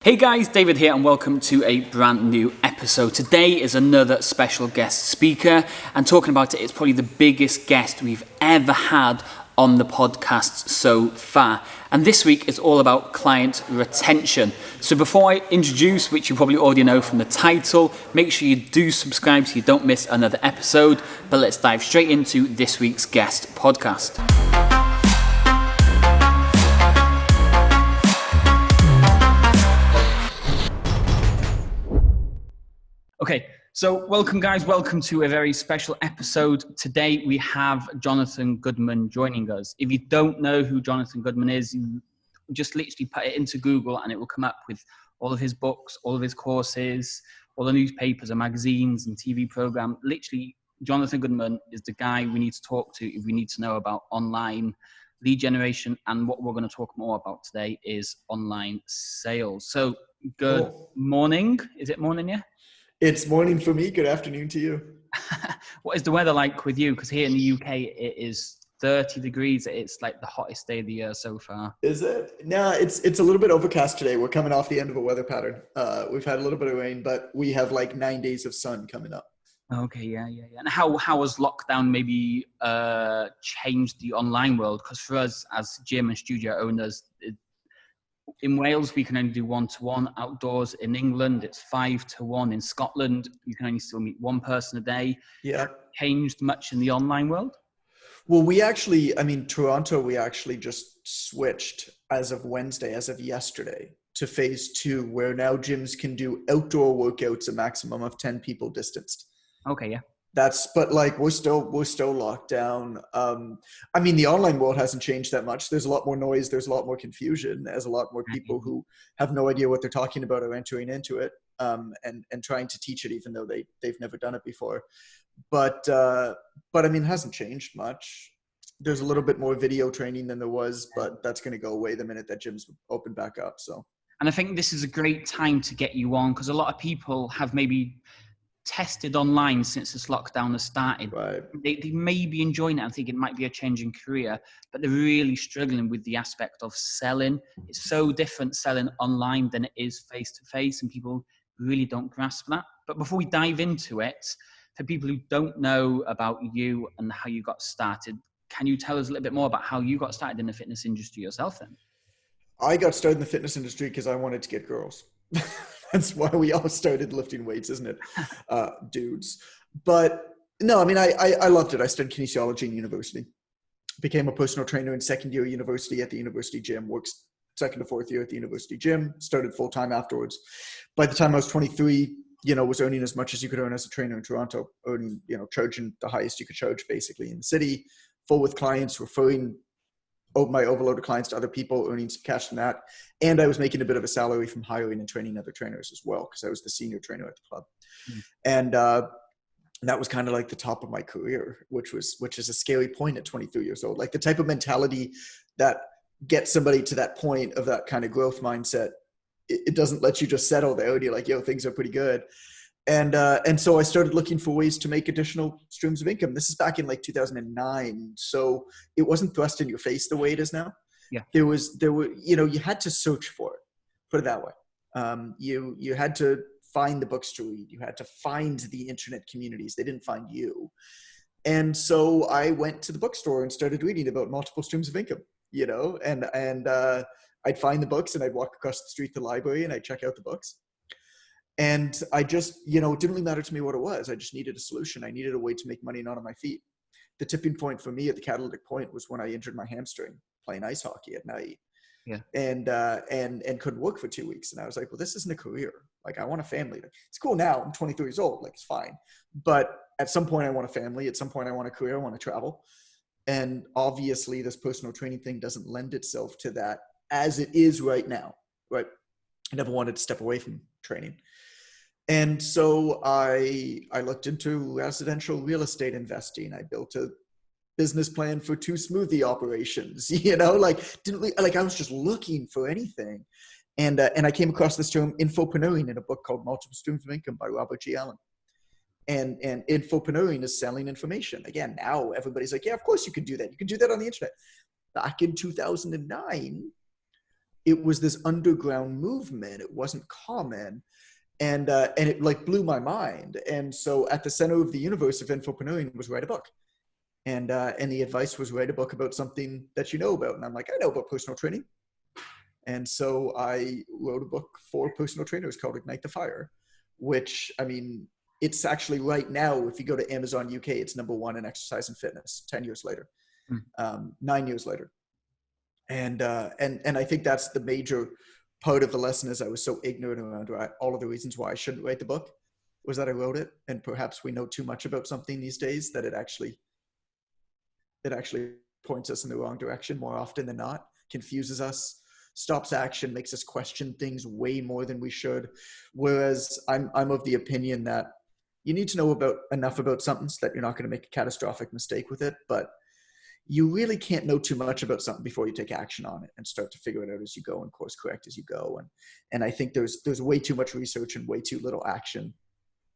Hey guys, David here and welcome to a brand new episode. Today is another special guest speaker, and talking about it, it's probably the biggest guest we've ever had on the podcast so far. And this week is all about client retention. So before I introduce, which you probably already know from the title, make sure you do subscribe so you don't miss another episode. But let's dive straight into this week's guest podcast. Okay, so welcome guys, welcome to a very special episode. Today we have Jonathan Goodman joining us. If you don't know who Jonathan Goodman is, you just literally put it into Google and it will come up with all of his books, all of his courses, all the newspapers and magazines and TV program. Literally, Jonathan Goodman is the guy we need to talk to if we need to know about online lead generation. And what we're going to talk more about today is online sales. So good morning. Is it morning, yeah? It's morning for me. Good afternoon to you. What is the weather like with you? Because here in the UK, it is 30 degrees. It's like the hottest day of the year so far. Is it? No, it's a little bit overcast today. We're coming off the end of a weather pattern. We've had a little bit of rain, but we have like 9 days of sun coming up. Okay, yeah. And how has lockdown maybe changed the online world? Because for us as gym and studio owners, in Wales, we can only do 1-to-1 outdoors. In England, it's 5-to-1. In Scotland, you can only still meet one person a day. Yeah. Changed much in the online world? Well, Toronto, we actually just switched as of Wednesday, as of yesterday, to phase 2, where now gyms can do outdoor workouts a maximum of 10 people distanced. Okay, yeah. But we're still locked down. The online world hasn't changed that much. There's a lot more noise. There's a lot more confusion. There's a lot more people who have no idea what they're talking about or entering into it, and trying to teach it, even though they've never done it before. But it hasn't changed much. There's a little bit more video training than there was, but that's going to go away the minute that gyms open back up. So, and I think this is a great time to get you on, because a lot of people have maybe tested online since this lockdown has started. Right. They may be enjoying it and think it might be a change in career, but they're really struggling with the aspect of selling. It's so different selling online than it is face-to-face, and people really don't grasp that. But before we dive into it, for people who don't know about you and how you got started, can you tell us a little bit more about how you got started in the fitness industry yourself then? I got started in the fitness industry because I wanted to get girls. That's why we all started lifting weights, isn't it? Dudes. But no, I loved it. I studied kinesiology in university, became a personal trainer in second year university at the university gym, worked second to fourth year at the university gym, started full time afterwards. By the time I was 23, was earning as much as you could earn as a trainer in Toronto, earning, charging the highest you could charge basically in the city, full with clients, referring my overloaded clients to other people, earning some cash from that. And I was making a bit of a salary from hiring and training other trainers as well, because I was the senior trainer at the club. And that was kind of like the top of my career, which is a scary point at 23 years old. Like the type of mentality that gets somebody to that point of that kind of growth mindset, it doesn't let you just settle there. And you're like, things are pretty good. And so I started looking for ways to make additional streams of income. This is back in 2009. So it wasn't thrust in your face the way it is now. Yeah. You had to search for it, put it that way. You had to find the books to read. You had to find the internet communities. They didn't find you. And so I went to the bookstore and started reading about multiple streams of income, and I'd find the books and I'd walk across the street to the library and I'd check out the books. And I just, it didn't really matter to me what it was. I just needed a solution. I needed a way to make money not on my feet. The tipping point for me at the catalytic point was when I injured my hamstring playing ice hockey at night. Yeah. And couldn't work for 2 weeks. And I was like, well, this isn't a career. Like, I want a family. It's cool now. I'm 23 years old. Like, it's fine. But at some point I want a family. At some point I want a career. I want to travel. And obviously this personal training thing doesn't lend itself to that as it is right now. Right. I never wanted to step away from training. And so I looked into residential real estate investing. I built a business plan for 2 smoothie operations, I was just looking for anything. And I came across this term infopreneuring in a book called Multiple Streams of Income by Robert G. Allen. And infopreneuring is selling information. Again, now everybody's like, yeah, of course you can do that. You can do that on the internet. Back in 2009, it was this underground movement. It wasn't common. And it like blew my mind. And so at the center of the universe of infopreneuring was write a book. And the advice was write a book about something that you know about. And I'm like, I know about personal training. And so I wrote a book for personal trainers called Ignite the Fire, which, I mean, it's actually right now, if you go to Amazon UK, it's #1 in exercise and fitness 10 years later, 9 years later. And I think that's the major part of the lesson is I was so ignorant around all of the reasons why I shouldn't write the book was that I wrote it. And perhaps we know too much about something these days that it actually points us in the wrong direction more often than not, confuses us, stops action, makes us question things way more than we should. Whereas I'm of the opinion that you need to know enough about something so that you're not going to make a catastrophic mistake with it. But you really can't know too much about something before you take action on it and start to figure it out as you go and course correct as you go. And I think there's way too much research and way too little action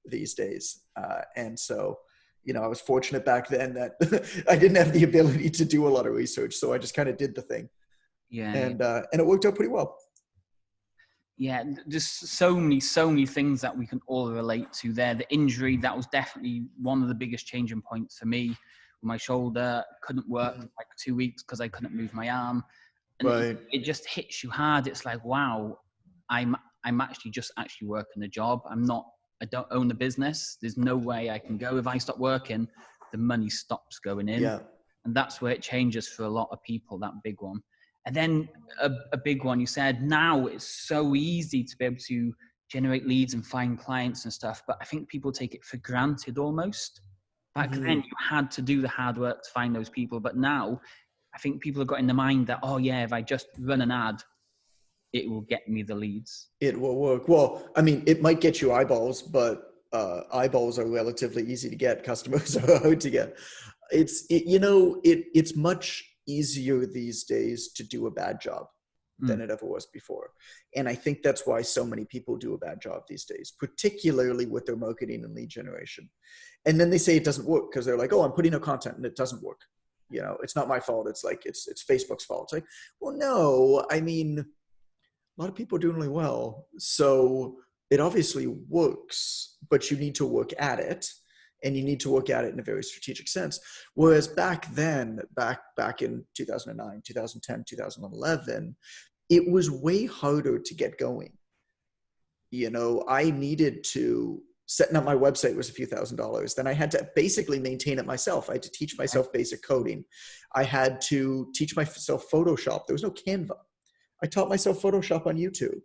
these days. And so, I was fortunate back then that I didn't have the ability to do a lot of research. So I just kind of did the thing. Yeah. And it worked out pretty well. Yeah, just so many things that we can all relate to there. The injury, that was definitely one of the biggest changing points for me. My shoulder couldn't work for like 2 weeks because I couldn't move my arm. And Right. it just hits you hard. It's like, wow, I'm actually working a job. I don't own a business. There's no way I can go. If I stop working, the money stops going in. Yeah. And that's where it changes for a lot of people, that big one. And then a big one, you said, now it's so easy to be able to generate leads and find clients and stuff. But I think people take it for granted almost. Back then, you had to do the hard work to find those people. But now, I think people have got in the mind that, oh, yeah, if I just run an ad, it will get me the leads. It will work. Well, I mean, it might get you eyeballs, but eyeballs are relatively easy to get. Customers are hard to get. It's much easier these days to do a bad job than it ever was before. And I think that's why so many people do a bad job these days, particularly with their marketing and lead generation. And then they say it doesn't work because they're like, oh, I'm putting out content and it doesn't work. It's not my fault. It's like, it's Facebook's fault. It's like, well, no, I mean, a lot of people are doing really well. So it obviously works, but you need to work at it. And you need to work at it in a very strategic sense. Whereas back then, back in 2009, 2010, 2011, it was way harder to get going. I needed to, setting up my website was a few $1,000s. Then I had to basically maintain it myself. I had to teach myself basic coding. I had to teach myself Photoshop. There was no Canva. I taught myself Photoshop on YouTube.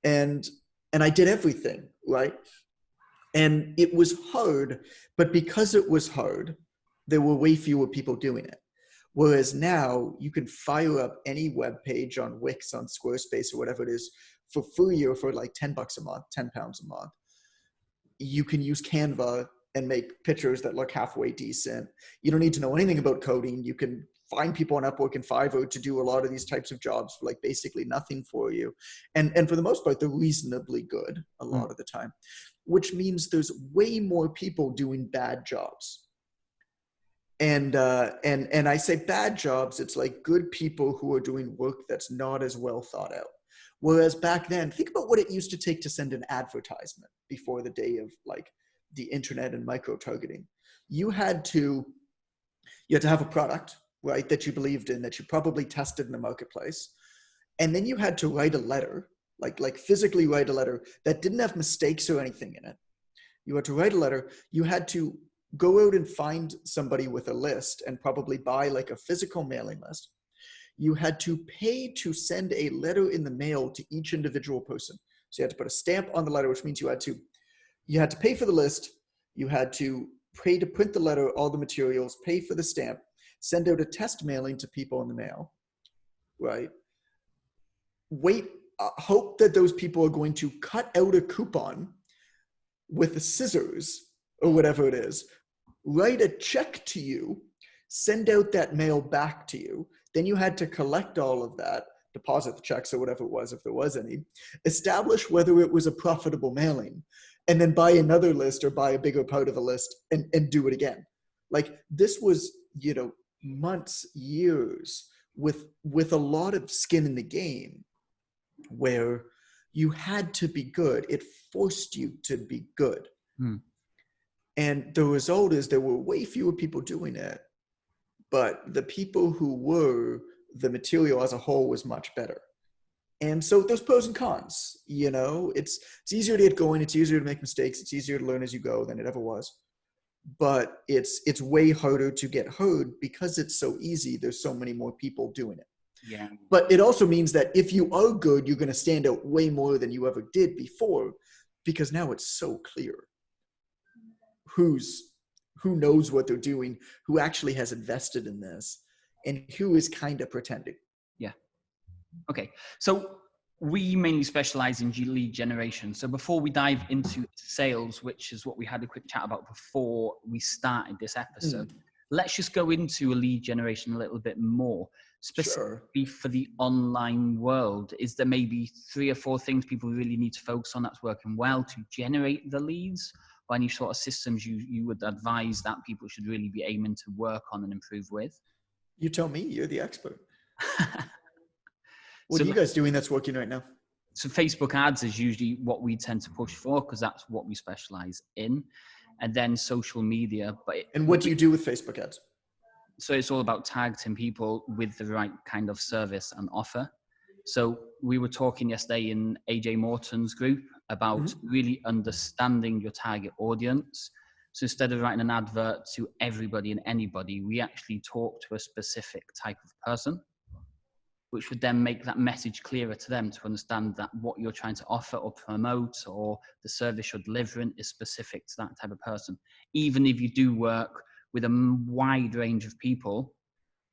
And I did everything, right? And it was hard, but because it was hard, there were way fewer people doing it. Whereas now you can fire up any web page on Wix, on Squarespace, or whatever it is for free or for like $10 a month, £10 a month. You can use Canva and make pictures that look halfway decent. You don't need to know anything about coding. You can find people on Upwork and Fiverr to do a lot of these types of jobs for like basically nothing for you. And for the most part, they're reasonably good a lot of the time, which means there's way more people doing bad jobs. And I say bad jobs, it's like good people who are doing work that's not as well thought out. Whereas back then, think about what it used to take to send an advertisement before the day of like the internet and micro-targeting. You had to have a product, right, that you believed in, that you probably tested in the marketplace. And then you had to write a letter, like physically write a letter that didn't have mistakes or anything in it. You had to write a letter. You had to go out and find somebody with a list and probably buy like a physical mailing list. You had to pay to send a letter in the mail to each individual person. So you had to put a stamp on the letter, which means you had to pay for the list. You had to pay to print the letter, all the materials, pay for the stamp, send out a test mailing to people in the mail, right? Hope that those people are going to cut out a coupon with the scissors or whatever it is, write a check to you, send out that mail back to you. Then you had to collect all of that, deposit the checks or whatever it was, if there was any, establish whether it was a profitable mailing, and then buy another list or buy a bigger part of a list and do it again. Like this was, months, years with a lot of skin in the game. where you had to be good. It forced you to be good. Hmm. And the result is there were way fewer people doing it, but the people who were, the material as a whole was much better. And so there's pros and cons, you know, it's easier to get going. It's easier to make mistakes. It's easier to learn as you go than it ever was. But it's way harder to get heard because it's so easy. There's so many more people doing it. Yeah. But it also means that if you are good, you're going to stand out way more than you ever did before, because now it's so clear who knows what they're doing, who actually has invested in this, and who is kind of pretending. Yeah. Okay. So we mainly specialize in lead generation. So before we dive into sales, which is what we had a quick chat about before we started this episode, let's just go into a lead generation a little bit more. Specifically for the online world, is there maybe 3 or 4 things people really need to focus on that's working well to generate the leads? Or any sort of systems you would advise that people should really be aiming to work on and improve with? You tell me, you're the expert. What are you guys doing that's working right now? So Facebook ads is usually what we tend to push for because that's what we specialize in. And then social media. And what do you do with Facebook ads? So it's all about targeting people with the right kind of service and offer. So we were talking yesterday in AJ Morton's group about really understanding your target audience. So instead of writing an advert to everybody and anybody, we actually talk to a specific type of person, which would then make that message clearer to them to understand that what you're trying to offer or promote or the service you're delivering is specific to that type of person. Even if you do work with a wide range of people,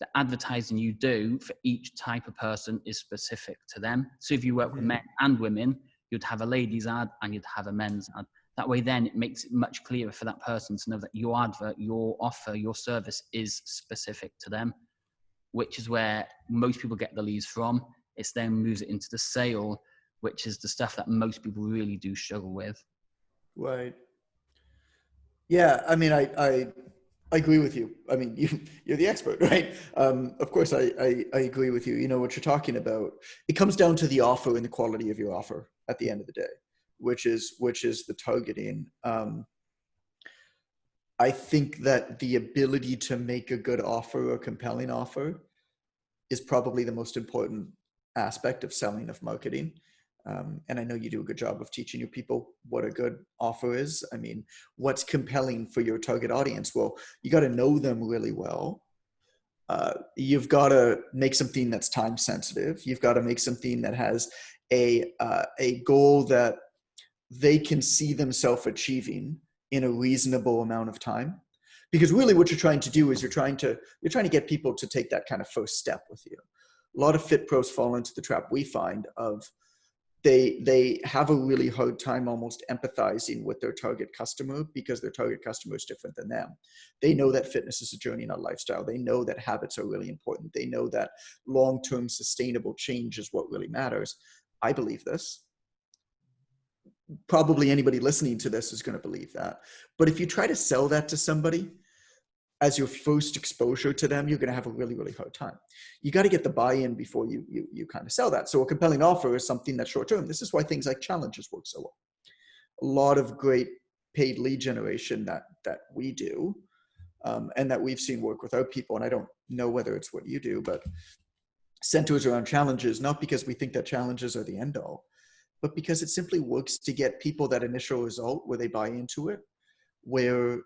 the advertising you do for each type of person is specific to them. So if you work with men and women, you'd have a ladies ad and you'd have a men's ad. That way then it makes it much clearer for that person to know that your advert, your offer, your service is specific to them, which is where most people get the leads from. It's then moves it into the sale, which is the stuff that most people really do struggle with. Right. Yeah, I mean, I agree with you. I mean, you're the expert, right? Of course, I agree with you. You know what you're talking about. It comes down to the offer and the quality of your offer at the end of the day, which is the targeting. I think that the ability to make a good offer or compelling offer is probably the most important aspect of selling, of marketing. And I know you do a good job of teaching your people what a good offer is. I mean, what's compelling for your target audience? Well, you got to know them really well. You've got to make something that's time sensitive. You've got to make something that has a goal that they can see themselves achieving in a reasonable amount of time. Because really what you're trying to do is you're trying to get people to take that kind of first step with you. A lot of fit pros fall into the trap we find of they have a really hard time almost empathizing with their target customer because their target customer is different than them. They know that fitness is a journey, not a lifestyle. They know that habits are really important. They know that long-term sustainable change is what really matters. I believe this. Probably anybody listening to this is going to believe that. But if you try to sell that to somebody as your first exposure to them, you're going to have a really, really hard time. You got to get the buy-in before you kind of sell that. So a compelling offer is something that's short-term. This is why things like challenges work so well. A lot of great paid lead generation that we do and that we've seen work with our people, and I don't know whether it's what you do, but centers around challenges, not because we think that challenges are the end all, but because it simply works to get people that initial result where they buy into it, where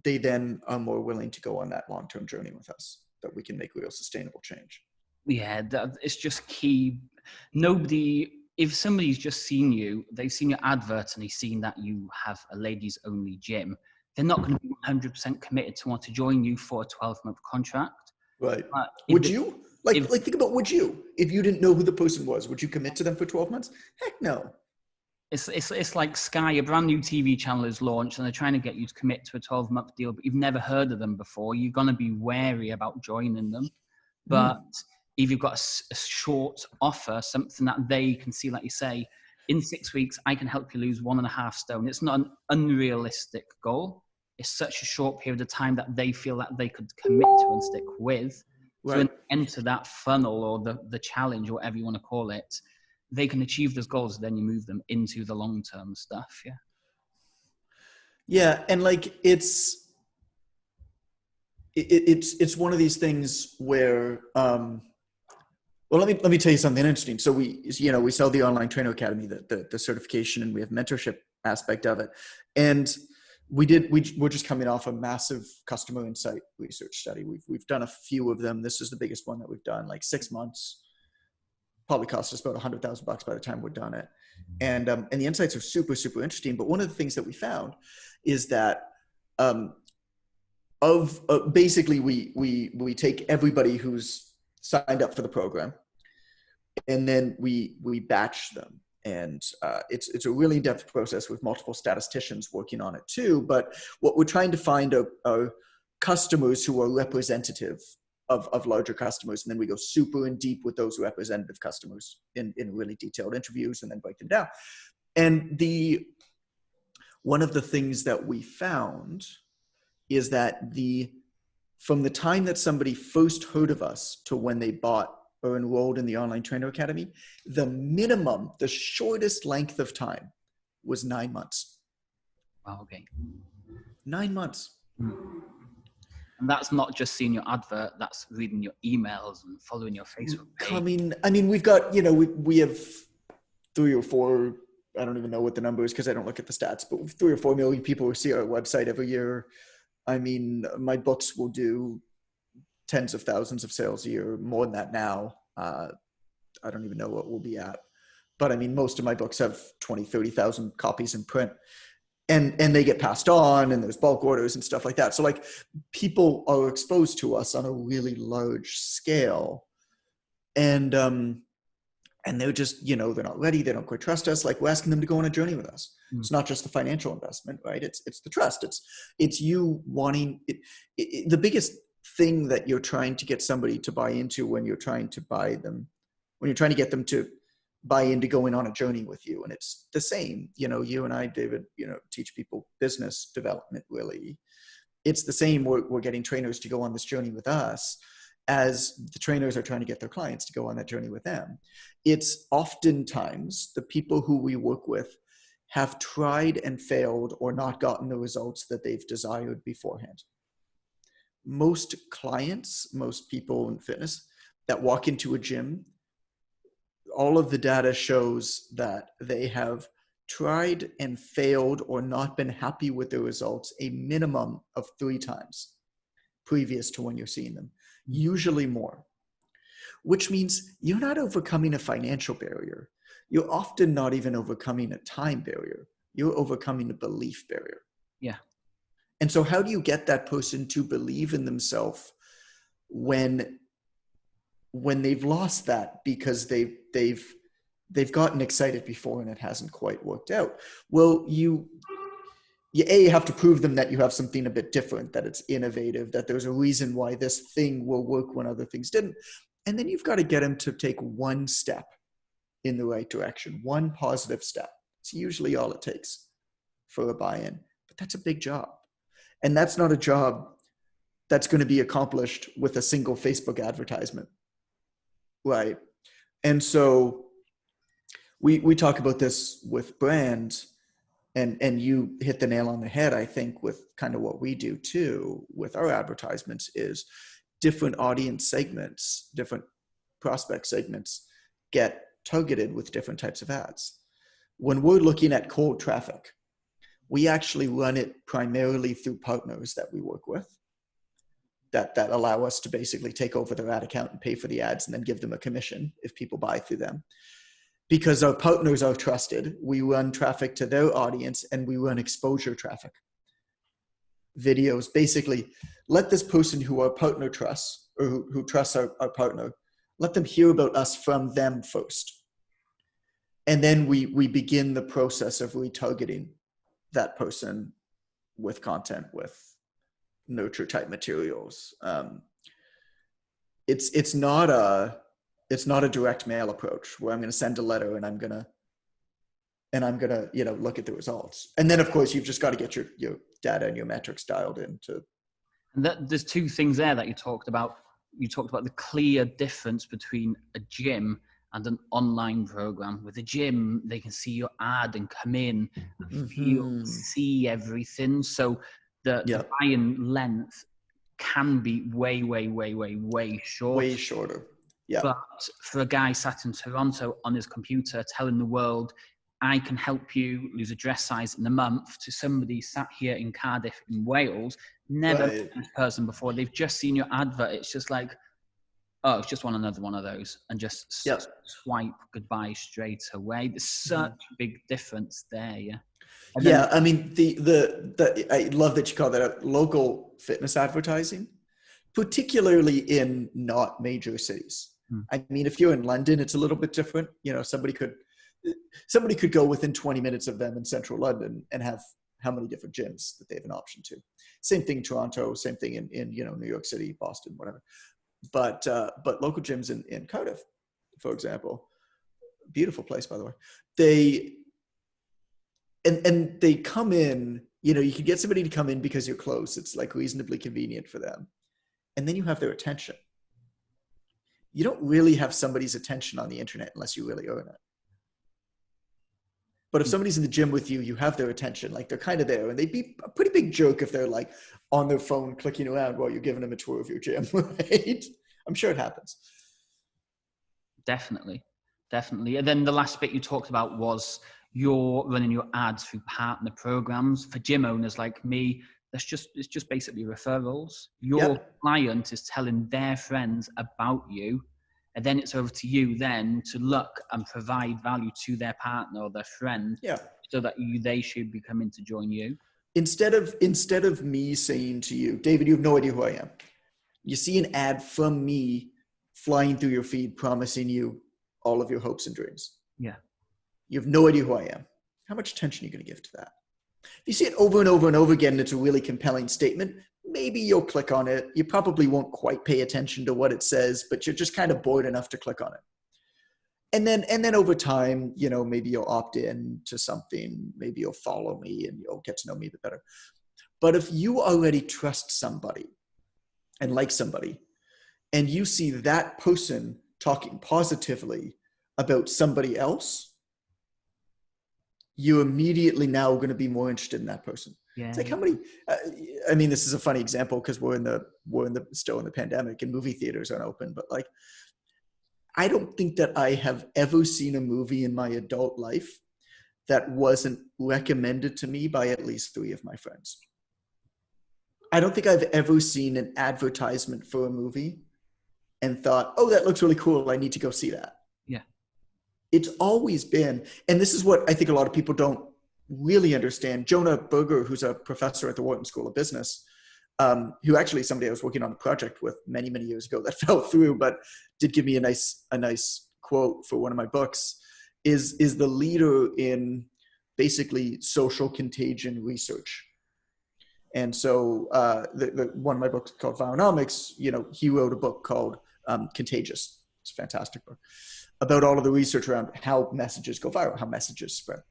they then are more willing to go on that long-term journey with us, that we can make real sustainable change. Yeah, it's just key. If somebody's just seen you, they've seen your advert and they've seen that you have a ladies only gym, they're not going to be 100% committed to want to join you for a 12-month contract. Right. Would you? Like think about, would you? If you didn't know who the person was, would you commit to them for 12 months? Heck no. It's like Sky, a brand new TV channel is launched and they're trying to get you to commit to a 12-month deal, but you've never heard of them before. You're going to be wary about joining them. But if you've got a short offer, something that they can see, like you say, in 6 weeks, I can help you lose 1.5 stone. It's not an unrealistic goal. It's such a short period of time that they feel that they could commit to and stick with. Right. So when you enter that funnel or the challenge or whatever you want to call it, they can achieve those goals, then you move them into the long-term stuff. Yeah. Yeah. And like, it's one of these things where, well, let me tell you something interesting. So we sell the Online Trainer Academy, the certification, and we have mentorship aspect of it. And we're just coming off a massive customer insight research study. We've done a few of them. This is the biggest one that we've done, like 6 months. Probably cost us about $100,000 by the time we're done it. And the insights are super, super interesting. But one of the things that we found is that basically we take everybody who's signed up for the program, and then we batch them. And it's a really in-depth process with multiple statisticians working on it too. But what we're trying to find are customers who are representative of larger customers. And then we go super in deep with those representative customers in really detailed interviews, and then break them down. And one of the things that we found is that from the time that somebody first heard of us to when they bought or enrolled in the Online Trainer Academy, the shortest length of time was 9 months. Wow, okay. 9 months. And that's not just seeing your advert, that's reading your emails and following your Facebook page. I mean, we've got, we have 3 or 4, I don't even know what the number is because I don't look at the stats, but 3 or 4 million people who see our website every year. I mean, my books will do tens of thousands of sales a year, more than that now. I don't even know what we'll be at. But I mean, most of my books have 20, 30,000 copies in print. And they get passed on, and there's bulk orders and stuff like that. So like, people are exposed to us on a really large scale. And they're just, they're not ready. They don't quite trust us. Like, we're asking them to go on a journey with us. It's not just the financial investment, right? It's the trust. It's you wanting it. The biggest thing that you're trying to get somebody to buy into when you're trying to get them to buy into going on a journey with you. And it's the same, you and I, David, teach people business development, really. It's the same. We're getting trainers to go on this journey with us, as the trainers are trying to get their clients to go on that journey with them. It's oftentimes the people who we work with have tried and failed or not gotten the results that they've desired beforehand. Most clients, most people in fitness that walk into a gym, all of the data shows that they have tried and failed or not been happy with the results a minimum of 3 times previous to when you're seeing them, usually more, which means you're not overcoming a financial barrier. You're often not even overcoming a time barrier. You're overcoming a belief barrier. Yeah. And so how do you get that person to believe in themselves when they've lost that because they've gotten excited before and it hasn't quite worked out? Well, you have to prove them that you have something a bit different, that it's innovative, that there's a reason why this thing will work when other things didn't. And then you've got to get them to take one step in the right direction, one positive step. It's usually all it takes for a buy-in, but that's a big job. And that's not a job that's going to be accomplished with a single Facebook advertisement, right? And so we talk about this with brands, and you hit the nail on the head, I think, with kind of what we do too with our advertisements, is different audience segments, different prospect segments get targeted with different types of ads. When we're looking at cold traffic, we actually run it primarily through partners that we work with that allow us to basically take over their ad account and pay for the ads and then give them a commission if people buy through them. Because our partners are trusted, we run traffic to their audience, and we run exposure traffic. Videos, basically, let this person who our partner trusts, or who trusts our partner, let them hear about us from them first. And then we begin the process of retargeting that person with content, with nurture type materials. It's not a direct mail approach where I'm going to send a letter and I'm going to look at the results. And then of course you've just got to get your data and your metrics dialed into. And there's 2 things there that you talked about. You talked about the clear difference between a gym and an online program. With a gym, they can see your ad and come in and feel, see everything. So the buy-in length can be way short. Way shorter. Yeah. But for a guy sat in Toronto on his computer telling the world, I can help you lose a dress size in a month, to somebody sat here in Cardiff in Wales, never met this person before. They've just seen your advert. It's just like, oh, it's just another one of those, and just swipe goodbye straight away. There's such a big difference there. Yeah. And then, I mean, the I love that you call that local fitness advertising, particularly in not major cities. I mean, if you're in London, it's a little bit different. You know, somebody could go within 20 minutes of them in central London and have how many different gyms that they have an option to. Same thing Toronto, same thing in New York City, Boston, whatever. But local gyms in Cardiff, for example, beautiful place, by the way. They come in, you can get somebody to come in because you're close. It's like reasonably convenient for them. And then you have their attention. You don't really have somebody's attention on the internet unless you really earn it. But if somebody's in the gym with you, you have their attention. Like, they're kind of there, and they'd be a pretty big jerk if they're like on their phone clicking around while you're giving them a tour of your gym, right? I'm sure it happens. Definitely. And then the last bit you talked about was you're running your ads through partner programs. For gym owners like me, it's just basically referrals. Your client is telling their friends about you, and then it's over to you then to look and provide value to their partner or their friend, so that they should be coming to join you. Instead of me saying to you, David, you have no idea who I am. You see an ad from me flying through your feed promising you all of your hopes and dreams. Yeah. You have no idea who I am. How much attention are you going to give to that? If you see it over and over and over again, and it's a really compelling statement, maybe you'll click on it. You probably won't quite pay attention to what it says, but you're just kind of bored enough to click on it. And then over time, maybe you'll opt in to something. Maybe you'll follow me and you'll get to know me a bit better. But if you already trust somebody and like somebody, and you see that person talking positively about somebody else, you immediately now going to be more interested in that person. Yeah. It's like how many, I mean, this is a funny example because we're still in the pandemic and movie theaters aren't open, but like, I don't think that I have ever seen a movie in my adult life that wasn't recommended to me by at least 3 of my friends. I don't think I've ever seen an advertisement for a movie and thought, oh, that looks really cool, I need to go see that. Yeah. It's always been, and this is what I think a lot of people don't really understand. Jonah Berger, who's a professor at the Wharton School of Business, who actually somebody I was working on a project with many years ago that fell through, but did give me a nice quote for one of my books, is the leader in basically social contagion research. And so one of my books called Vionomics, he wrote a book called Contagious. It's a fantastic book about all of the research around how messages go viral, how messages spread.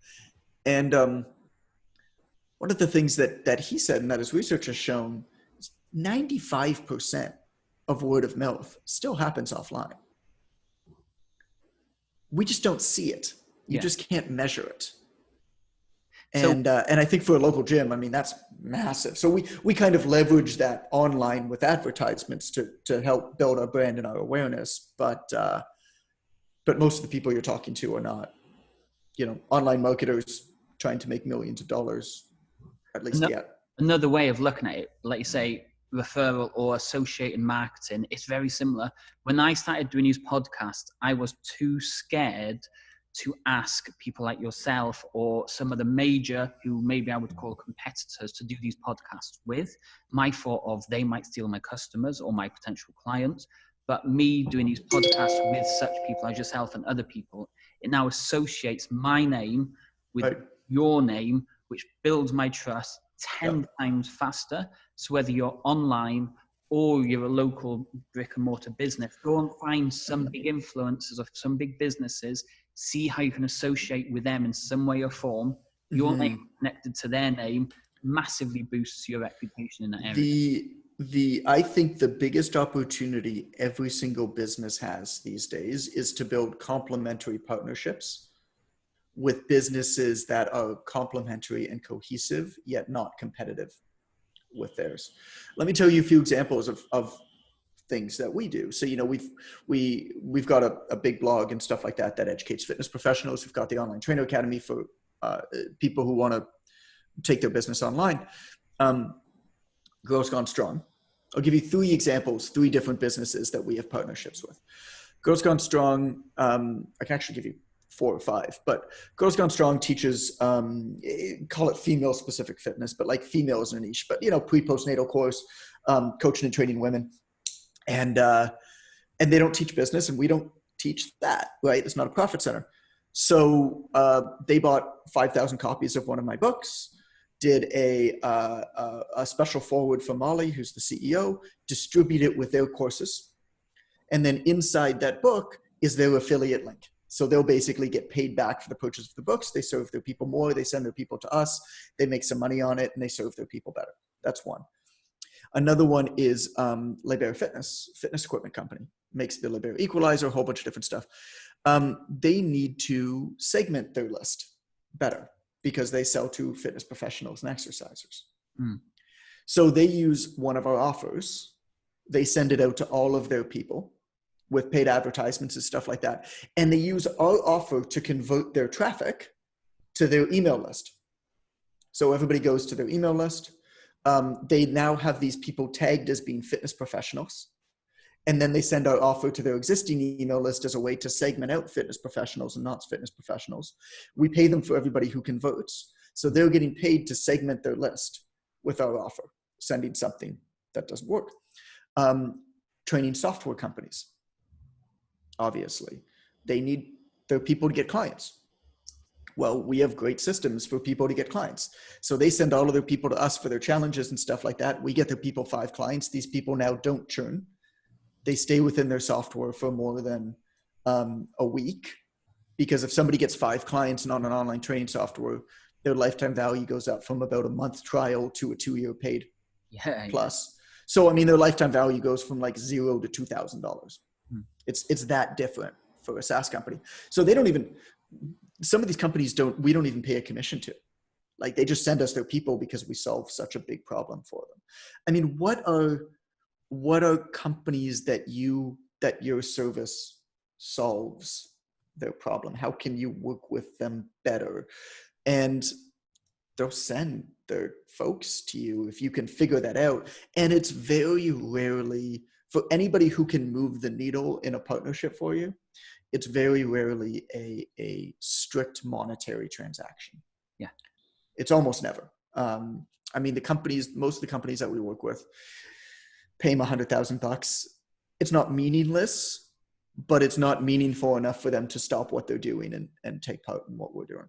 And one of the things that he said and that his research has shown is 95% of word of mouth still happens offline. We just don't see it. You just can't measure it. And I think for a local gym, I mean, that's massive. So we kind of leverage that online with advertisements to help build our brand and our awareness. But most of the people you're talking to are not, online marketers trying to make millions of dollars, at least yet. Another way of looking at it, like you say, referral or associated marketing, it's very similar. When I started doing these podcasts, I was too scared to ask people like yourself or some of the major, who maybe I would call competitors, to do these podcasts with. My thought of they might steal my customers or my potential clients. But me doing these podcasts with such people as yourself and other people, it now associates my name with your name, which builds my trust 10 times faster. So whether you're online or you're a local brick and mortar business, go and find some big influencers of some big businesses, see how you can associate with them in some way or form. Your name connected to their name massively boosts your reputation in that area. I think the biggest opportunity every single business has these days is to build complementary partnerships with businesses that are complementary and cohesive, yet not competitive with theirs. Let me tell you a few examples of things that we do. So, we've got a big blog and stuff like that educates fitness professionals. We've got the Online Trainer Academy for people who want to take their business online. Girls Gone Strong. I'll give you three examples, three different businesses that we have partnerships with. Girls Gone Strong, I can actually give you 4 or 5, but Girls Gone Strong teaches, call it female specific fitness, but like female is a niche, but pre-postnatal course, coaching and training women. And they don't teach business, and we don't teach that, right? It's not a profit center. So they bought 5,000 copies of one of my books, did a special forward for Molly, who's the CEO, distribute it with their courses. And then inside that book is their affiliate link. So they'll basically get paid back for the purchase of the books. They serve their people more. They send their people to us. They make some money on it, and they serve their people better. That's one. Another one is Libera Fitness equipment company. Makes the Libera Equalizer, a whole bunch of different stuff. They need to segment their list better because they sell to fitness professionals and exercisers. So they use one of our offers. They send it out to all of their people with paid advertisements and stuff like that. And they use our offer to convert their traffic to their email list. So everybody goes to their email list. They now have these people tagged as being fitness professionals. And then they send our offer to their existing email list as a way to segment out fitness professionals and not fitness professionals. We pay them for everybody who converts. So they're getting paid to segment their list with our offer, sending something that doesn't work. Training software companies, obviously. They need their people to get clients. Well, we have great systems for people to get clients. So they send all of their people to us for their challenges and stuff like that. We get their people 5 clients. These people now don't churn. They stay within their software for more than a week, because if somebody gets 5 clients and on an online training software, their lifetime value goes up from about a month trial to a 2-year paid plus. So, I mean, their lifetime value goes from like $0 to $2,000. It's that different for a SaaS company. So they don't even, some of these companies we don't even pay a commission to. Like, they just send us their people because we solve such a big problem for them. I mean, what are companies that your service solves their problem? How can you work with them better? And they'll send their folks to you if you can figure that out. And it's very rarely, for anybody who can move the needle in a partnership for you, it's very rarely a strict monetary transaction. Yeah. It's almost never. I mean, most of the companies that we work with pay them $100,000. It's not meaningless, but it's not meaningful enough for them to stop what they're doing and take part in what we're doing.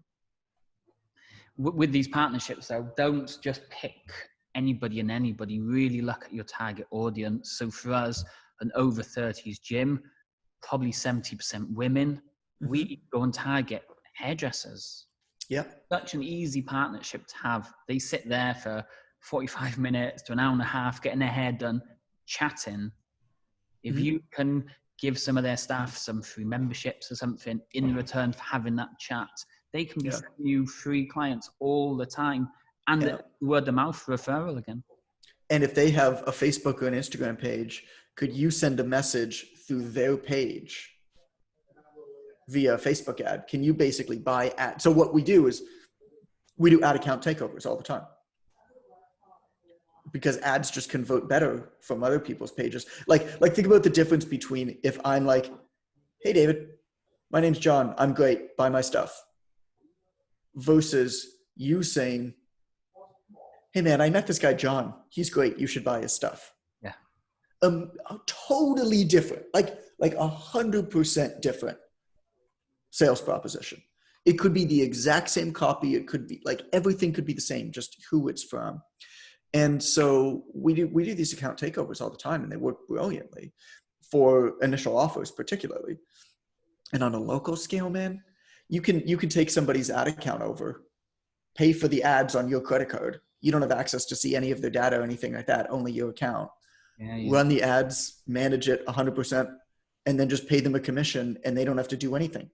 With these partnerships, though, don't just pick anybody and anybody. Really look at your target audience. So for us, an over 30s gym, probably 70% women. We go and target hairdressers. Yeah. Such an easy partnership to have. They sit there for 45 minutes to an hour and a half, getting their hair done, chatting. If you can give some of their staff some free memberships or something in return for having that chat, they can be sending you free clients all the time, and word of mouth referral again. And if they have a Facebook or an Instagram page, could you send a message through their page via Facebook ad? Can you basically buy ad? So what we do is we do ad account takeovers all the time, because ads just convert better from other people's pages. Like think about the difference between if I'm like, hey, David, my name's John. I'm great. Buy my stuff. Versus you saying, hey man, I met this guy, John. He's great. You should buy his stuff. Yeah. Totally different, like 100% different sales proposition. It could be the exact same copy. It could be like everything could be the same, just who it's from. And so we do these account takeovers all the time, and they work brilliantly for initial offers, particularly. And on a local scale, man, you can take somebody's ad account over, pay for the ads on your credit card. You don't have access to see any of their data or anything like that, only your account. Yeah, yeah. run the ads, manage it 100%, and then just pay them a commission and they don't have to do anything.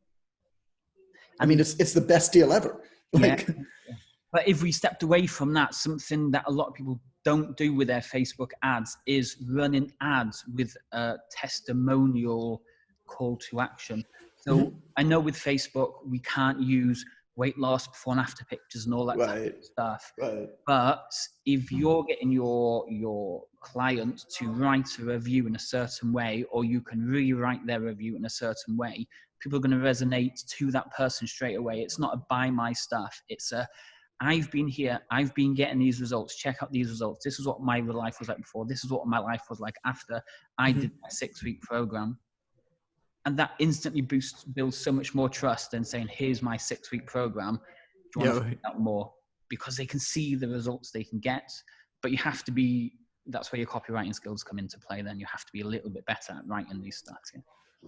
I mean, And it's the best deal ever. yeah, Like, yeah. But if we stepped away from that, something that a lot of people don't do with their Facebook ads is running ads with a testimonial call to action. So I know with Facebook, we can't use weight loss before and after pictures and all that type right, of stuff. right. But if you're getting your client to write a review in a certain way, or you can rewrite their review in a certain way, people are going to resonate to that person straight away. It's not a buy my stuff. It's a, I've been here, I've been getting these results, check out these results. This is what my life was like before. This is what my life was like after I did my 6-week program. And that instantly builds so much more trust than saying, here's my 6-week program. Do you want to find out more? Because they can see the results they can get, but you have to be, that's where your copywriting skills come into play. Then you have to be a little bit better at writing these stats. Yeah.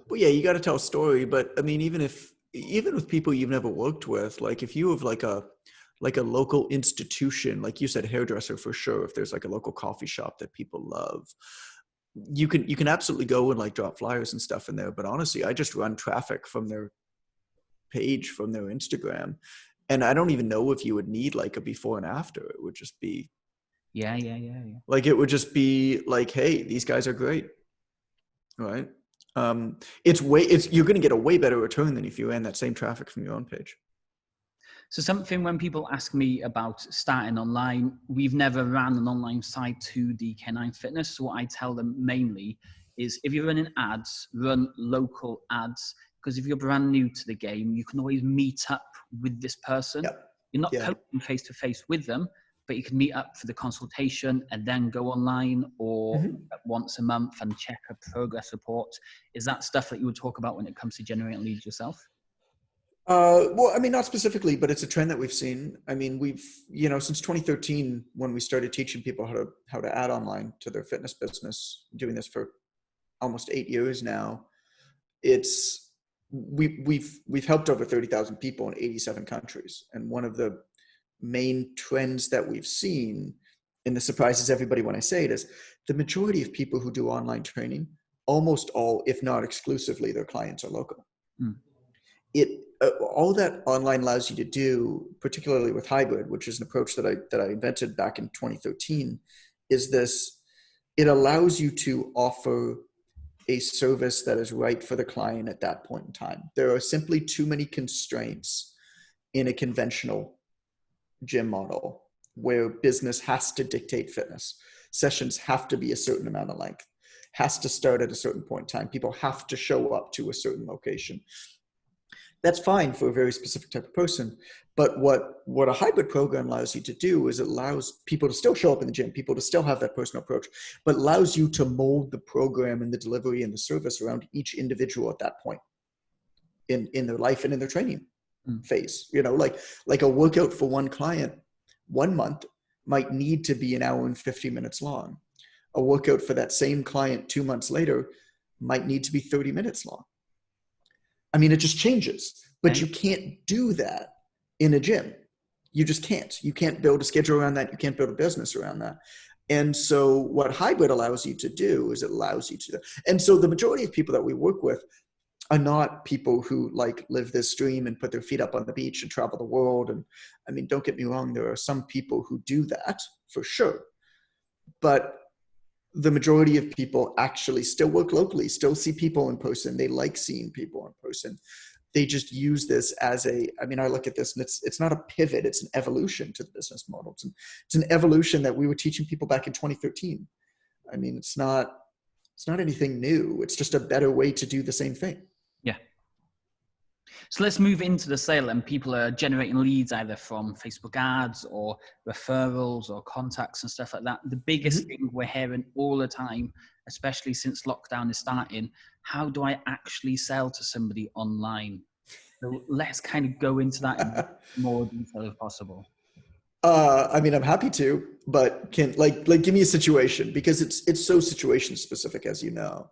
Well, yeah, you got to tell a story, but I mean, even with people you've never worked with, like if you have like a local institution, like you said, hairdresser for sure, if there's like a local coffee shop that people love, you can absolutely go and like drop flyers and stuff in there. But honestly, I just run traffic from their page, from their Instagram, and I don't even know if you would need like a before and after. It would just be Yeah. like, it would just be like, hey, these guys are great, right? You're going to get a way better return than if you ran that same traffic from your own page. So something when people ask me about starting online, we've never ran an online site to the Canine Fitness. So what I tell them mainly is if you're running ads, run local ads. Because if you're brand new to the game, you can always meet up with this person. Yep. You're not Yeah. coaching face to face with them, but you can meet up for the consultation and then go online or once a month and check a progress report. Is that stuff that you would talk about when it comes to generating leads yourself? Well, I mean, not specifically, but it's a trend that we've seen. I mean, since 2013, when we started teaching people how to add online to their fitness business, doing this for almost 8 years now, we've helped over 30,000 people in 87 countries. And one of the main trends that we've seen, and this surprises everybody when I say it, is the majority of people who do online training, almost all, if not exclusively, their clients are local. All that online allows you to do, particularly with hybrid, which is an approach that I invented back in 2013, is this: it allows you to offer a service that is right for the client at that point in time. There are simply too many constraints in a conventional gym model where business has to dictate fitness. Sessions have to be a certain amount of length, has to start at a certain point in time. People have to show up to a certain location. That's fine for a very specific type of person. But what a hybrid program allows you to do is it allows people to still show up in the gym, people to still have that personal approach, but allows you to mold the program and the delivery and the service around each individual at that point in their life and in their training phase. Like a workout for one client 1 month might need to be 1 hour and 50 minutes long. A workout for that same client 2 months later might need to be 30 minutes long. I mean, it just changes, but you can't do that in a gym. You just can't. You can't build a schedule around that. You can't build a business around that. And so what hybrid allows you to do is it allows you to, and so the majority of people that we work with are not people who like live this dream and put their feet up on the beach and travel the world. And I mean, don't get me wrong, there are some people who do that for sure. But the majority of people actually still work locally, still see people in person. They like seeing people in person. They just use this as I look at this and it's not a pivot, it's an evolution to the business model. It's an evolution that we were teaching people back in 2013. I mean, it's not anything new. It's just a better way to do the same thing. Yeah. So let's move into the sale, and people are generating leads either from Facebook ads or referrals or contacts and stuff like that. The biggest thing we're hearing all the time, especially since lockdown is starting, how do I actually sell to somebody online? So let's kind of go into that in more detail if possible. I mean, I'm happy to, but can like give me a situation, because it's so situation specific, as you know.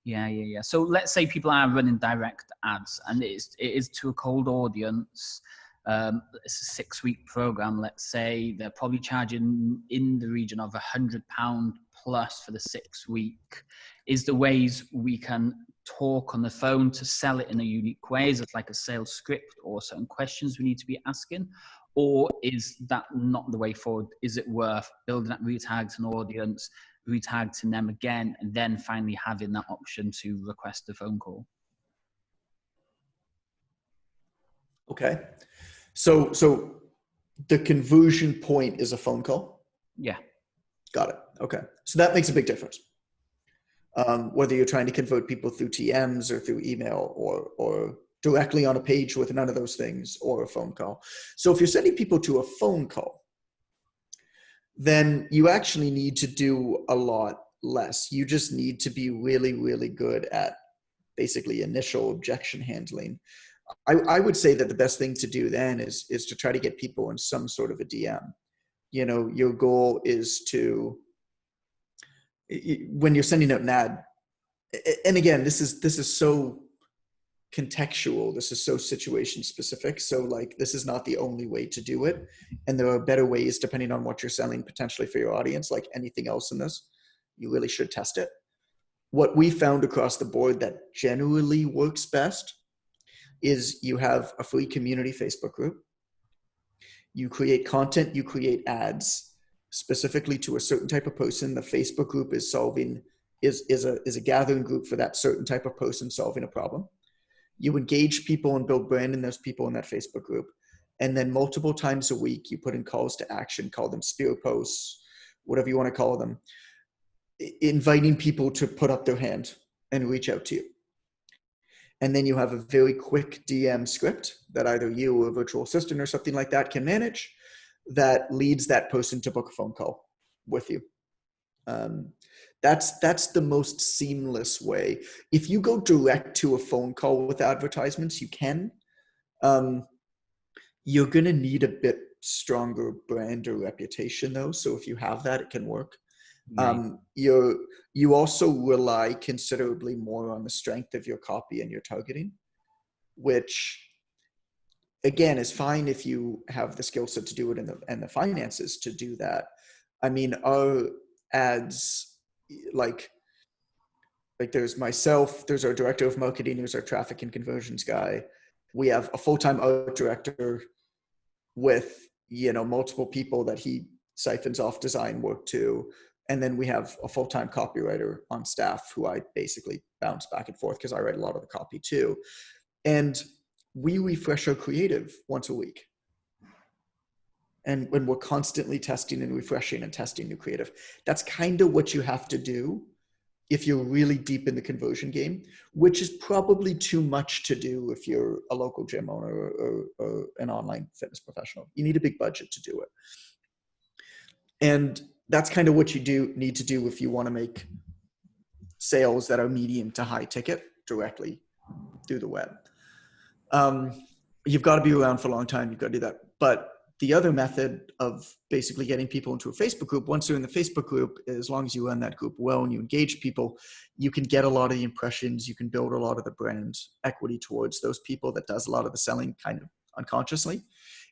Yeah. So let's say people are running direct ads and it is to a cold audience. It's a 6-week program, let's say, they're probably charging in the region of £100 plus for the 6 week. Is there ways we can talk on the phone to sell it in a unique way? Is it like a sales script or certain questions we need to be asking? Or is that not the way forward? Is it worth building that retargeting audience, retargeting them again, and then finally having that option to request a phone call? Okay. So the conversion point is a phone call? Yeah. Got it. Okay. So that makes a big difference. Whether you're trying to convert people through TMs or through email or directly on a page with none of those things or a phone call. So if you're sending people to a phone call, then you actually need to do a lot less. You just need to be really, really good at basically initial objection handling. I would say that the best thing to do then is to try to get people in some sort of a DM. You know, your goal is to, when you're sending out an ad, and again, this is so contextual, this is so situation specific. So like, this is not the only way to do it. And there are better ways depending on what you're selling potentially for your audience. Like anything else in this, you really should test it. What we found across the board that generally works best is you have a free community Facebook group. You create content, you create ads specifically to a certain type of person. The Facebook group is a gathering group for that certain type of person solving a problem. You engage people and build brand in those people in that Facebook group. And then multiple times a week, you put in calls to action, call them spear posts, whatever you want to call them, inviting people to put up their hand and reach out to you. And then you have a very quick DM script that either you or a virtual assistant or something like that can manage that leads that person to book a phone call with you. That's the most seamless way. If you go direct to a phone call with advertisements, you can. You're going to need a bit stronger brand or reputation though. So if you have that, it can work. Right. You also rely considerably more on the strength of your copy and your targeting, which again is fine if you have the skill set to do it and the finances to do that. I mean, our ads, like there's myself, there's our director of marketing, there's our traffic and conversions guy. We have a full-time art director with, you know, multiple people that he siphons off design work to. And then we have a full-time copywriter on staff who I basically bounce back and forth because I write a lot of the copy too. And we refresh our creative once a week. And when we're constantly testing and refreshing and testing new creative, that's kind of what you have to do if you're really deep in the conversion game, which is probably too much to do if you're a local gym owner or an online fitness professional. You need a big budget to do it. And that's kind of what you need to do if you want to make sales that are medium to high ticket directly through the web. You've got to be around for a long time. You've got to do that. But the other method of basically getting people into a Facebook group, once you're in the Facebook group, as long as you run that group well and you engage people, you can get a lot of the impressions. You can build a lot of the brand equity towards those people that does a lot of the selling kind of unconsciously.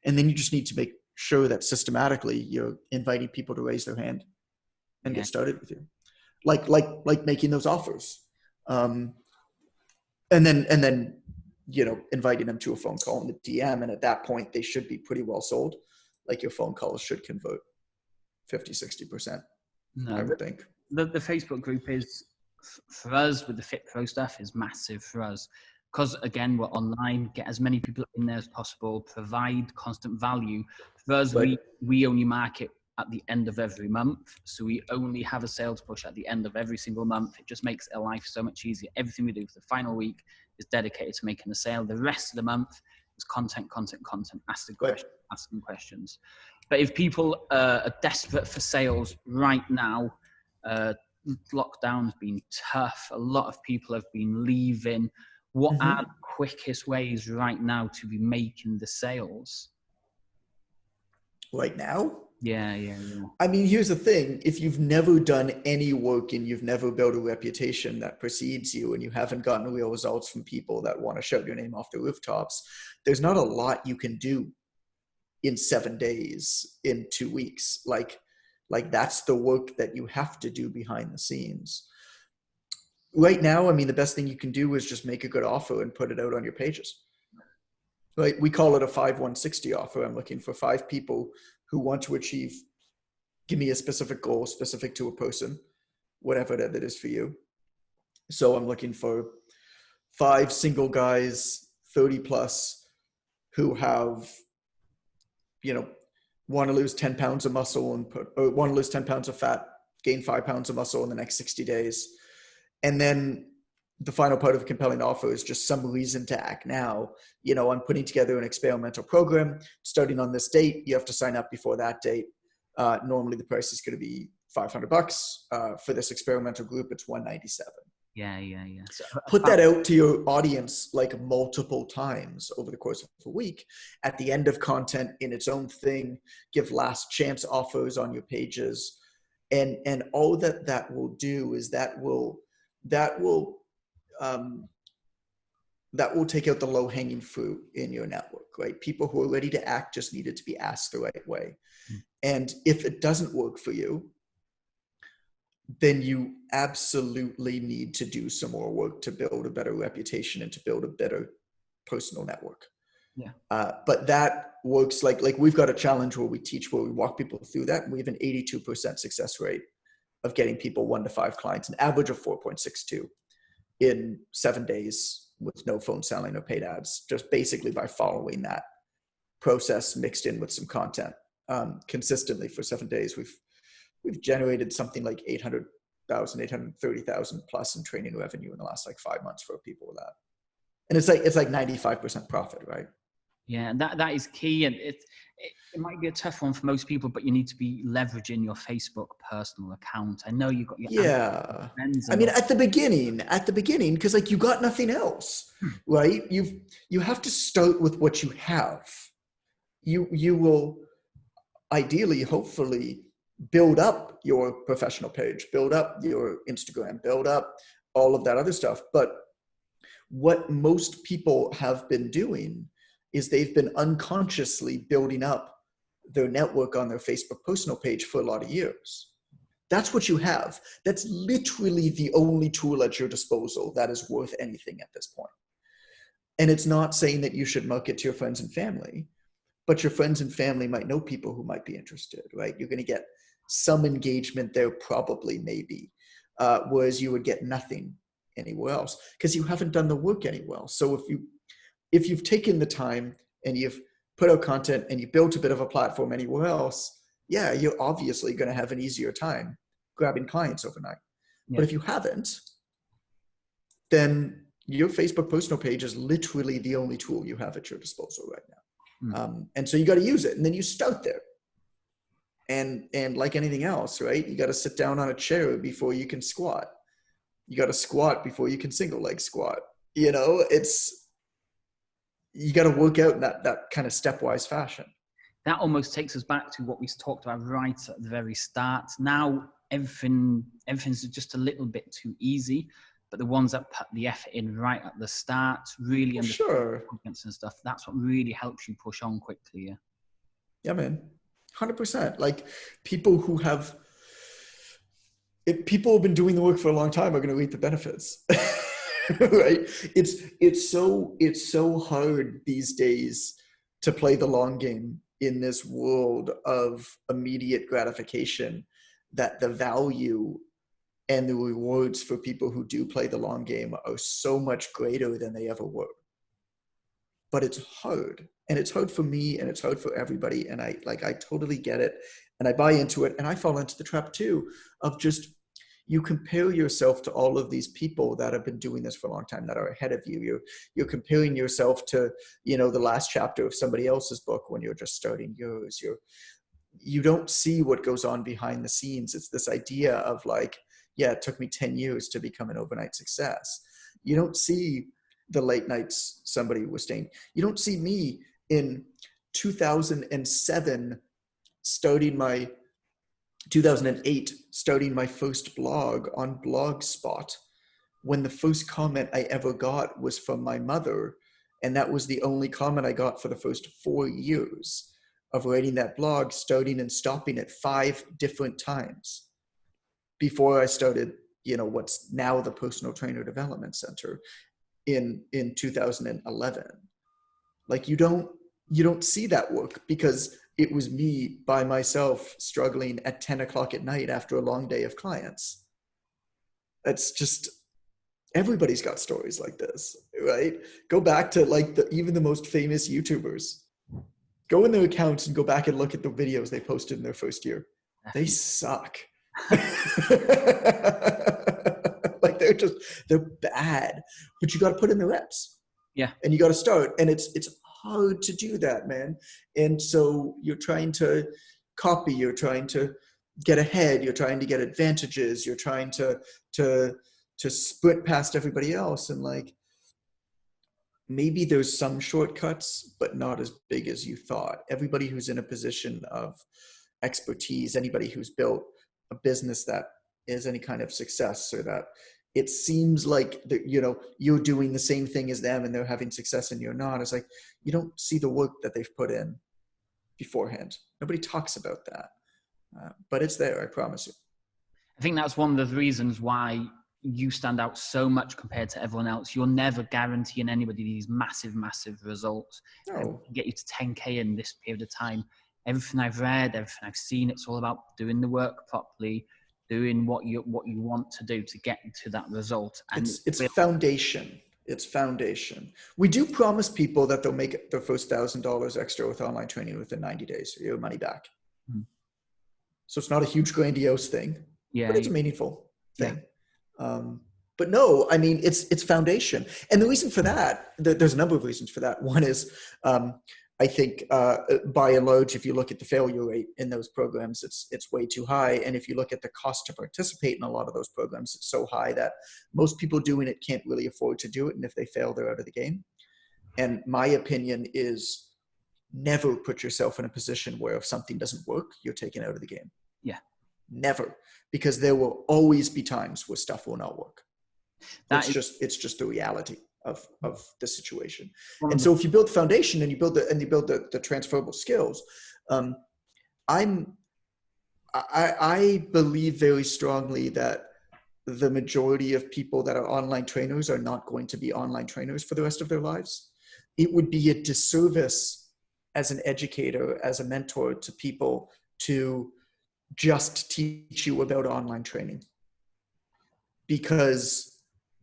And then you just need to make sure that systematically you're inviting people to raise their hand and get started with you. Like making those offers. And then, you know, inviting them to a phone call in the DM. And at that point, they should be pretty well sold. Like your phone calls should convert 50, 60%, I would think. The Facebook group is, for us with the FitPro stuff, is massive for us. Because again, we're online, get as many people in there as possible, provide constant value. For us, we only market at the end of every month. So we only have a sales push at the end of every single month. It just makes our life so much easier. Everything we do for the final week is dedicated to making a sale. The rest of the month is content, asking questions. But if people are desperate for sales right now, lockdown's been tough. A lot of people have been leaving. What are the quickest ways right now to be making the sales? Right now? Yeah. I mean, here's the thing. If you've never done any work and you've never built a reputation that precedes you and you haven't gotten real results from people that want to shout your name off the rooftops, there's not a lot you can do in 7 days, in 2 weeks. Like that's the work that you have to do behind the scenes. Right now, I mean, the best thing you can do is just make a good offer and put it out on your pages. Right? We call it a 5-1-60 offer. I'm looking for 5 people who want to achieve, give me a specific goal, specific to a person, whatever that is for you. So I'm looking for 5 single guys, 30 plus, who have, want to lose 10 pounds of muscle or want to lose 10 pounds of fat, gain 5 pounds of muscle in the next 60 days. And then the final part of a compelling offer is just some reason to act now. I'm putting together an experimental program starting on this date. You have to sign up before that date. Normally the price is going to be $500. For this experimental group, it's $197. Yeah. So, put that out to your audience like multiple times over the course of a week. At the end of content in its own thing, give last chance offers on your pages. And all that will do is that will take out the low-hanging fruit in your network, right? People who are ready to act just needed to be asked the right way. And if it doesn't work for you, then you absolutely need to do some more work to build a better reputation and to build a better personal network. Yeah. But that works like we've got a challenge where we walk people through that. And we have an 82% success rate of getting people 1 to 5 clients, an average of 4.62 in 7 days with no phone selling or paid ads, just basically by following that process mixed in with some content consistently for 7 days. We've generated something like 800,000, 830,000 plus in training revenue in the last 5 months for people with that. And it's like 95% profit, right? Yeah, and that is key. And it might be a tough one for most people, but you need to be leveraging your Facebook personal account. I know you've got your friends. I mean, at the beginning, because you got nothing else, right? You have to start with what you have. You will ideally, hopefully, build up your professional page, build up your Instagram, build up all of that other stuff. But what most people have been doing is they've been unconsciously building up their network on their Facebook personal page for a lot of years. That's what you have. That's literally the only tool at your disposal that is worth anything at this point. And it's not saying that you should market to your friends and family, but your friends and family might know people who might be interested, right? You're going to get some engagement there, probably, maybe, whereas you would get nothing anywhere else because you haven't done the work anywhere else. So if you've taken the time and you've put out content and you built a bit of a platform anywhere else, yeah, you're obviously going to have an easier time grabbing clients overnight. Yeah. But if you haven't, then your Facebook personal page is literally the only tool you have at your disposal right now. And so you got to use it, and then you start there. And like anything else, right? You got to sit down on a chair before you can squat. You got to squat before you can single leg squat. You got to work out in that kind of stepwise fashion. That almost takes us back to what we talked about right at the very start. Now everything's just a little bit too easy, but the ones that put the effort in right at the start, really understand confidence and stuff, that's what really helps you push on quickly. Yeah, man. 100%. Like people who have been doing the work for a long time are going to reap the benefits. Right? It's so hard these days to play the long game in this world of immediate gratification, that the value and the rewards for people who do play the long game are so much greater than they ever were. But it's hard, and it's hard for me, and it's hard for everybody. And I totally get it, and I buy into it, and I fall into the trap too of just, you compare yourself to all of these people that have been doing this for a long time that are ahead of you. You're comparing yourself to, the last chapter of somebody else's book when you're just starting yours. You don't see what goes on behind the scenes. It's this idea of it took me 10 years to become an overnight success. You don't see the late nights somebody was staying. You don't see me in 2007 2008 starting my first blog on Blogspot, when the first comment I ever got was from my mother, and that was the only comment I got for the first 4 years. of writing that blog, starting and stopping it 5 different times before I started, what's now the Personal Trainer Development Center in 2011. Like you don't see that work because it was me by myself struggling at 10 o'clock at night after a long day of clients. It's just, everybody's got stories like this, right? Go back to like even the most famous YouTubers. Go in their accounts and go back and look at the videos they posted in their first year. They suck. Like they're bad, but you got to put in the reps. Yeah. And you got to start. And it's hard to do that, man. And so you're trying to copy, you're trying to get ahead, you're trying to get advantages, you're trying to sprint past everybody else. And like, maybe there's some shortcuts, but not as big as you thought. Everybody who's in a position of expertise, anybody who's built a business that is any kind of success, or that it seems like that, you're doing the same thing as them and they're having success and you're not. It's like, you don't see the work that they've put in beforehand. Nobody talks about that, but it's there, I promise you. I think that's one of the reasons why you stand out so much compared to everyone else. You're never guaranteeing anybody these massive, massive results. No. Get you to 10K in this period of time. Everything I've read, everything I've seen, it's all about doing the work properly, doing what you want to do to get to that result. And it's foundation. It's foundation. We do promise people that they'll make their first $1,000 extra with online training within 90 days, or your money back. Mm-hmm. So it's not a huge grandiose thing, but it's a meaningful thing. Yeah. But no, I mean, it's foundation. And the reason for that, there's a number of reasons for that. One is, I think by and large, if you look at the failure rate in those programs, it's way too high. And if you look at the cost to participate in a lot of those programs, it's so high that most people doing it can't really afford to do it. And if they fail, they're out of the game. And my opinion is never put yourself in a position where if something doesn't work, you're taken out of the game. Yeah. Never. Because there will always be times where stuff will not work. It's just the reality of the situation. And so if you build the foundation and you build the transferable skills, I believe very strongly that the majority of people that are online trainers are not going to be online trainers for the rest of their lives. It would be a disservice as an educator, as a mentor to people to just teach you about online training, because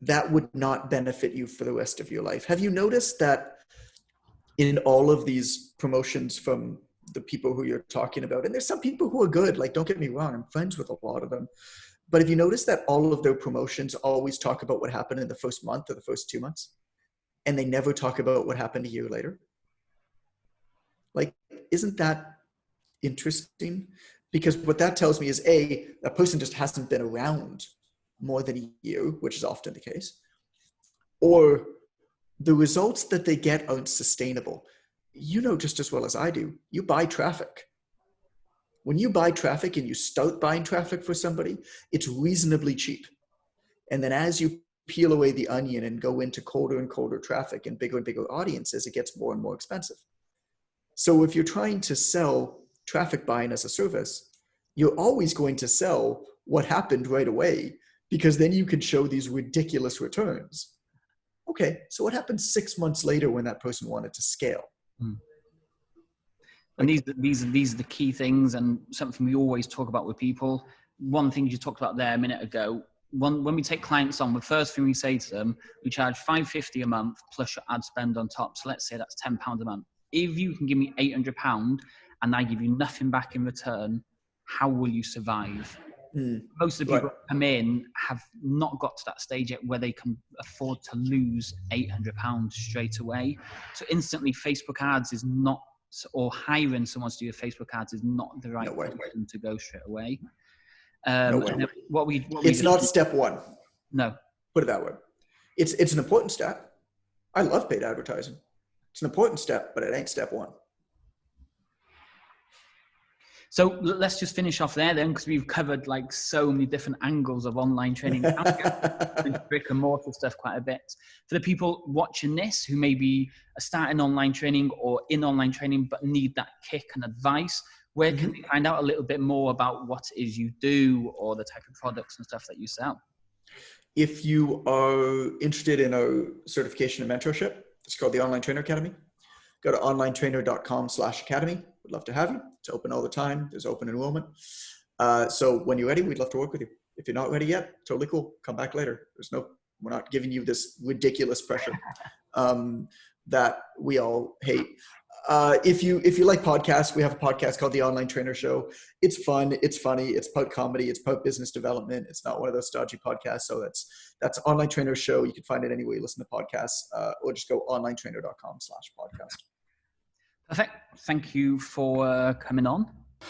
that would not benefit you for the rest of your life. Have you noticed that in all of these promotions from the people who you're talking about, and there's some people who are good, like, don't get me wrong, I'm friends with a lot of them, but have you noticed that all of their promotions always talk about what happened in the first month or the first 2 months, and they never talk about what happened a year later? Like, isn't that interesting? Because what that tells me is, A, that person just hasn't been around more than a year, which is often the case, or the results that they get aren't sustainable. You know just as well as I do, you buy traffic. When you buy traffic and you start buying traffic for somebody, it's reasonably cheap. And then as you peel away the onion and go into colder and colder traffic and bigger audiences, it gets more and more expensive. So if you're trying to sell traffic buying as a service, you're always going to sell what happened right away, because then you can show these ridiculous returns. Okay, so what happens 6 months later when that person wanted to scale? And these are the key things, and something we always talk about with people. One thing you talked about there a minute ago, when we take clients on, the first thing we say to them, we charge $550 a month plus your ad spend on top. So let's say that's £10 a month. If you can give me £800 and I give you nothing back in return, how will you survive? Most of the people who come in have not got to that stage yet where they can afford to lose £800 straight away. So instantly Facebook ads is not, or hiring someone to do your Facebook ads is not the right person to go straight away. It's not step one. No. Put it that way. It's an important step. I love paid advertising. It's an important step, but it ain't step one. So let's just finish off there then, because we've covered like so many different angles of online training and brick and mortar stuff quite a bit. For the people watching this who maybe are starting online training or in online training but need that kick and advice, where can they find out a little bit more about what it is you do or the type of products and stuff that you sell? If you are interested in a certification and mentorship, it's called the Online Trainer Academy. Go to onlinetrainer.com/academy. We'd love to have you. It's open all the time. There's open enrollment. So when you're ready, we'd love to work with you. If you're not ready yet, totally cool. Come back later. We're not giving you this ridiculous pressure that we all hate. If you like podcasts, we have a podcast called The Online Trainer Show. It's fun. It's funny. It's about comedy. It's about business development. It's not one of those stodgy podcasts. So that's Online Trainer Show. You can find it anywhere you listen to podcasts, or just go onlinetrainer.com/podcast. Perfect. Thank you for coming on.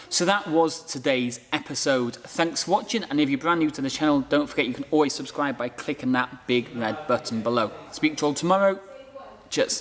So that was today's episode. Thanks for watching, and if you're brand new to the channel, don't forget you can always subscribe by clicking that big red button below. Speak to you all tomorrow. Cheers.